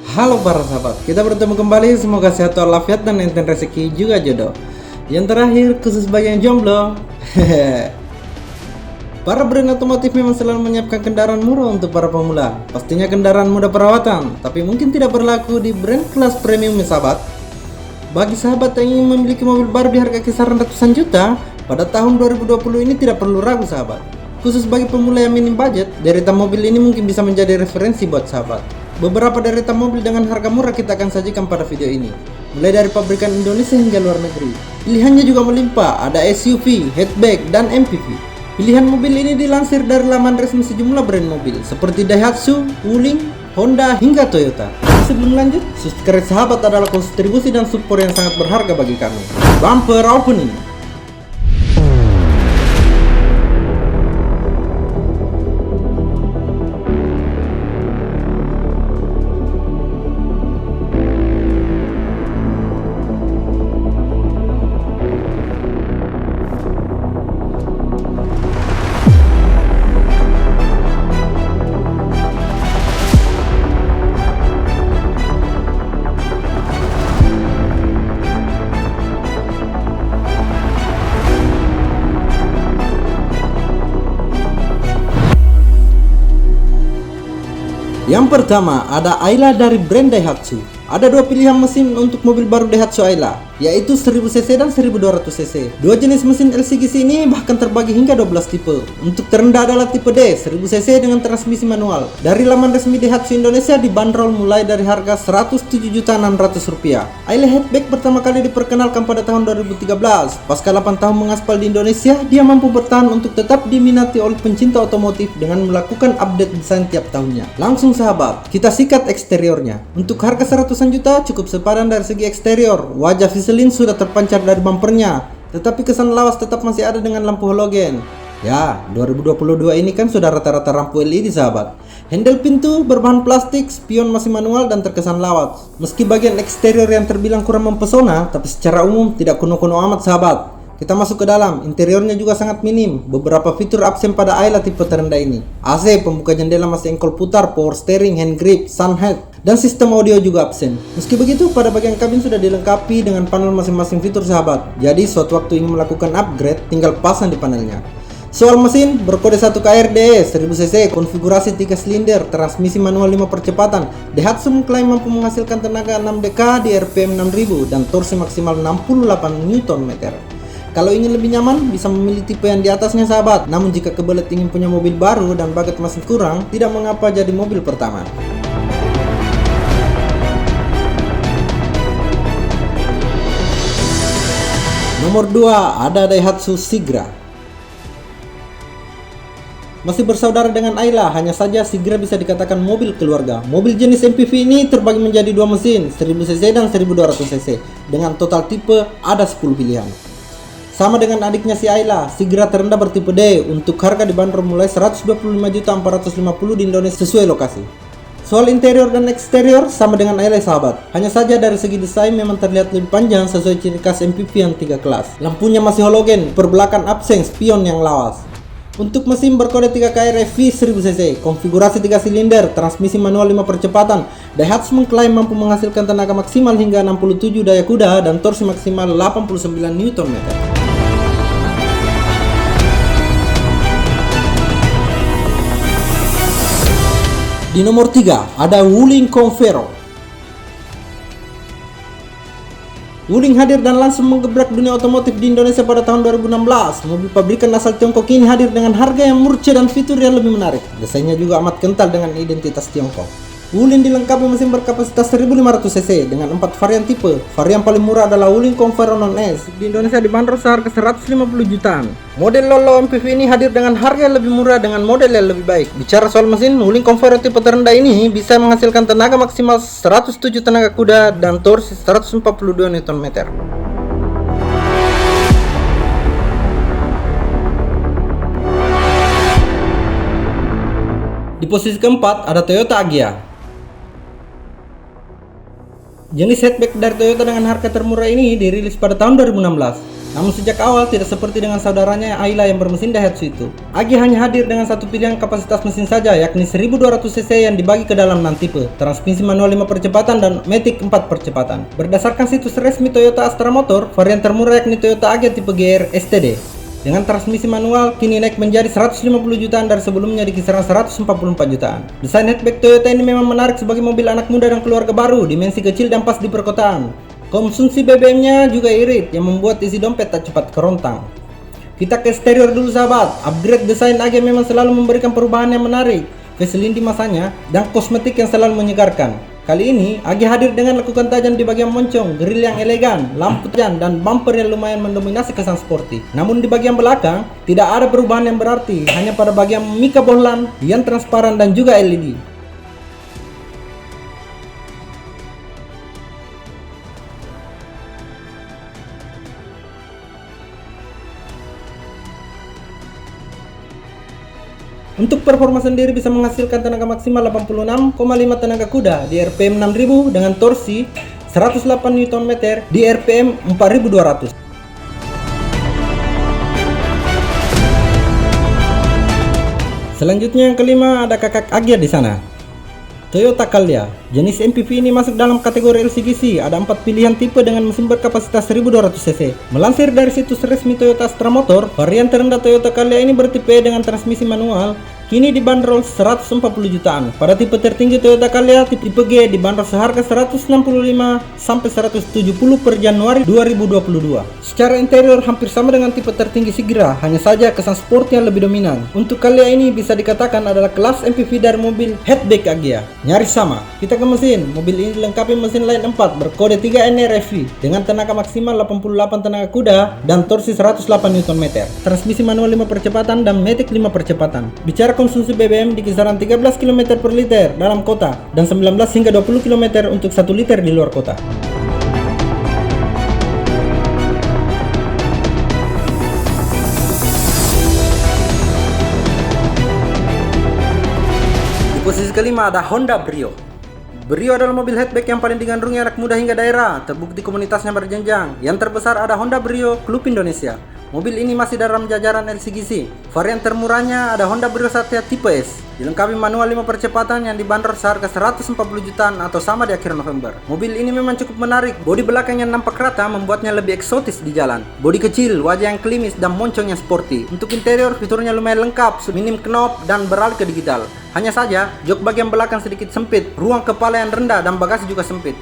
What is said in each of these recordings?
Halo para sahabat, kita bertemu kembali. Semoga sehat walafiat dan enten rezeki juga jodoh. Yang terakhir khusus bagi yang jomblo. Para brand otomotif memang selalu menyiapkan kendaraan murah untuk para pemula. Pastinya kendaraan mudah perawatan, tapi mungkin tidak berlaku di brand kelas premium ya sahabat. Bagi sahabat yang ingin memiliki mobil baru di harga kisaran ratusan juta, pada tahun 2020 ini tidak perlu ragu sahabat. Khusus bagi pemula yang minim budget, deretan mobil ini mungkin bisa menjadi referensi buat sahabat. Beberapa deretan mobil dengan harga murah kita akan sajikan pada video ini. Mulai dari pabrikan Indonesia hingga luar negeri. Pilihannya juga melimpah, ada SUV, hatchback, dan MPV. Pilihan mobil ini dilansir dari laman resmi sejumlah brand mobil seperti Daihatsu, Wuling, Honda, hingga Toyota. Sebelum lanjut, subscribe sahabat adalah kontribusi dan support yang sangat berharga bagi kami. Bumper opening. Yang pertama ada Ayla dari brand Daihatsu. Ada dua pilihan mesin untuk mobil baru Daihatsu Ayla, yaitu 1000cc dan 1200cc. Dua jenis mesin LCGC ini bahkan terbagi hingga 12 tipe. Untuk terendah adalah tipe D, 1000cc dengan transmisi manual. Dari laman resmi Daihatsu Indonesia dibanderol mulai dari harga Rp107.600. Ayla hatchback pertama kali diperkenalkan pada tahun 2013. Pasca 8 tahun mengaspal di Indonesia, dia mampu bertahan untuk tetap diminati oleh pencinta otomotif dengan melakukan update desain tiap tahunnya. Langsung sahabat, kita sikat eksteriornya. Untuk harga 100 juta cukup sepadan dari segi eksterior. Wajah Vaseline sudah terpancar dari bumpernya, tetapi kesan lawas tetap masih ada dengan lampu halogen. Ya, 2022 ini kan sudah rata-rata lampu LED sahabat. Handle pintu berbahan plastik, spion masih manual dan terkesan lawas. Meski bagian eksterior yang terbilang kurang mempesona, tapi secara umum tidak kuno-kuno amat sahabat. Kita masuk ke dalam, interiornya juga sangat minim. Beberapa fitur absen pada Ayla tipe terendah ini. AC, pembuka jendela masih engkol putar, power steering, hand grip, sun head, dan sistem audio juga absen. Meski begitu, pada bagian kabin sudah dilengkapi dengan panel masing-masing fitur sahabat. Jadi, suatu waktu ingin melakukan upgrade, tinggal pasang di panelnya. Soal mesin, berkode 1 KRD, 1000cc, konfigurasi 3 silinder, transmisi manual 5 percepatan. Daihatsu mengklaim mampu menghasilkan tenaga 6 dk di RPM 6000 dan torsi maksimal 68 Nm. Kalau ingin lebih nyaman, bisa memilih tipe yang di atasnya sahabat. Namun jika kebelet ingin punya mobil baru dan budget masih kurang, tidak mengapa jadi mobil pertama. Nomor 2 ada Daihatsu Sigra. Masih bersaudara dengan Ayla, hanya saja Sigra bisa dikatakan mobil keluarga. Mobil jenis MPV ini terbagi menjadi dua mesin, 1000cc dan 1200cc. Dengan total tipe ada 10 pilihan. Sama dengan adiknya si Ayla, Sigra terendah bertipe D. Untuk harga dibanderol mulai Rp125.450 di Indonesia sesuai lokasi. Soal interior dan eksterior sama dengan Ayla sahabat. Hanya saja dari segi desain memang terlihat lebih panjang sesuai ciri khas MPV yang 3 kelas. Lampunya masih halogen, perbelakan absen, spion yang lawas. Untuk mesin berkode 3KR V 1000cc, konfigurasi 3 silinder, transmisi manual 5 percepatan. Daihatsu mengklaim mampu menghasilkan tenaga maksimal hingga 67 daya kuda dan torsi maksimal 89 Nm. Di nomor 3 ada Wuling Convero. Wuling hadir dan langsung menggebrak dunia otomotif di Indonesia pada tahun 2016. Mobil pabrikan asal Tiongkok ini hadir dengan harga yang murce dan fitur yang lebih menarik. Desainnya juga amat kental dengan identitas Tiongkok. Wuling dilengkapi mesin berkapasitas 1500cc dengan 4 varian tipe. Varian paling murah adalah Wuling Convero Non-S. Di Indonesia dibanderol seharga 150 jutaan. Model Lolo MPV ini hadir dengan harga yang lebih murah dengan model yang lebih baik. Bicara soal mesin, Wuling Convero tipe terendah ini bisa menghasilkan tenaga maksimal 107 tenaga kuda dan torsi 142 Nm. Di posisi keempat ada Toyota Agya. Jenis hatchback dari Toyota dengan harga termurah ini dirilis pada tahun 2016. Namun sejak awal tidak seperti dengan saudaranya Ayla yang bermesin Daihatsu itu. Agi hanya hadir dengan satu pilihan kapasitas mesin saja, yakni 1200 cc yang dibagi ke dalam 6 tipe, transmisi manual 5 percepatan dan matic 4 percepatan. Berdasarkan situs resmi Toyota Astra Motor, varian termurah yakni Toyota Agya tipe GR STD. Dengan transmisi manual, kini naik menjadi 150 jutaan dari sebelumnya di kisaran 144 jutaan. Desain hatchback Toyota ini memang menarik sebagai mobil anak muda dan keluarga baru, dimensi kecil dan pas di perkotaan. Konsumsi BBM-nya juga irit yang membuat isi dompet tak cepat kerontang. Kita ke eksterior dulu sahabat. Upgrade desain AG memang selalu memberikan perubahan yang menarik, facelift di masanya, dan kosmetik yang selalu menyegarkan. Kali ini AG hadir dengan lekukan tajam di bagian moncong, grill yang elegan, lampu tajam, dan bumper yang lumayan mendominasi kesan sporty. Namun di bagian belakang tidak ada perubahan yang berarti, hanya pada bagian mika bohlam yang transparan dan juga LED. Untuk performa sendiri bisa menghasilkan tenaga maksimal 86,5 tenaga kuda di RPM 6000 dengan torsi 108 Nm di RPM 4200. Selanjutnya yang kelima ada kakak Agya di sana. Toyota Calya. Jenis MPV ini masuk dalam kategori LCGC. Ada 4 pilihan tipe dengan mesin berkapasitas 1200 cc. Melansir dari situs resmi Toyota Astra Motor, varian terendah Toyota Calya ini bertipe dengan transmisi manual, kini dibanderol 140 jutaan. Pada tipe tertinggi Toyota Calya tipe G dibanderol seharga 165 sampai 170 per Januari 2022. Secara interior hampir sama dengan tipe tertinggi Sigra, hanya saja kesan sport yang lebih dominan. Untuk Calya ini bisa dikatakan adalah kelas MPV dari mobil hatchback Agya. Nyaris sama. Kita ke mesin. Mobil ini dilengkapi mesin line 4 berkode 3NRFV dengan tenaga maksimal 88 tenaga kuda dan torsi 108 Nm. Transmisi manual 5 percepatan dan matic 5 percepatan. Bicara konsumsi BBM di kisaran 13 km per liter dalam kota dan 19 hingga 20 km untuk 1 liter di luar kota. Di posisi kelima ada Honda Brio. Brio adalah mobil hatchback yang paling digandrungi anak muda hingga daerah, terbukti komunitasnya berjenjang. Yang terbesar ada Honda Brio Klub Indonesia. Mobil ini masih dalam jajaran LCGC. Varian termurahnya ada Honda Brio Satya tipe S. Dilengkapi manual 5 percepatan yang dibanderol seharga 140 jutaan atau sama di akhir November. Mobil ini memang cukup menarik. Bodi belakang yang nampak rata membuatnya lebih eksotis di jalan. Bodi kecil, wajah yang klimis, dan moncong yang sporty. Untuk interior, fiturnya lumayan lengkap, minim knop dan beralih ke digital. Hanya saja, jok bagian belakang sedikit sempit, ruang kepala yang rendah, dan bagasi juga sempit.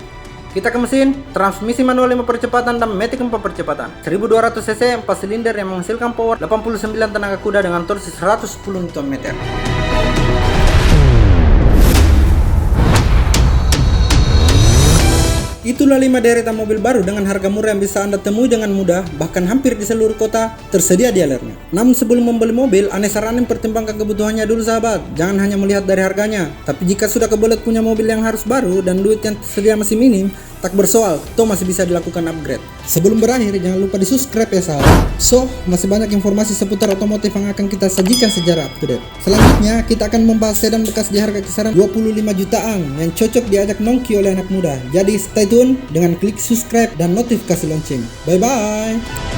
Kita ke mesin, transmisi manual 5 percepatan dan matic 4 percepatan. 1200 cc 4 silinder yang menghasilkan power 89 tenaga kuda dengan torsi 110 Nm. Itulah 5 deretan mobil baru dengan harga murah yang bisa Anda temui dengan mudah, bahkan hampir di seluruh kota tersedia dealernya. Namun sebelum membeli mobil, Ane saranin pertimbangkan kebutuhannya dulu sahabat. Jangan hanya melihat dari harganya, tapi jika sudah kebelet punya mobil yang harus baru dan duit yang tersedia masih minim, tak bersoal, toh masih bisa dilakukan upgrade. Sebelum berakhir, jangan lupa di subscribe ya sahabat. So, masih banyak informasi seputar otomotif yang akan kita sajikan secara up to date. Selanjutnya, kita akan membahas sedan bekas di harga kisaran 25 jutaan yang cocok diajak nongki oleh anak muda. Jadi stay tune dengan klik subscribe dan notifikasi lonceng. Bye bye.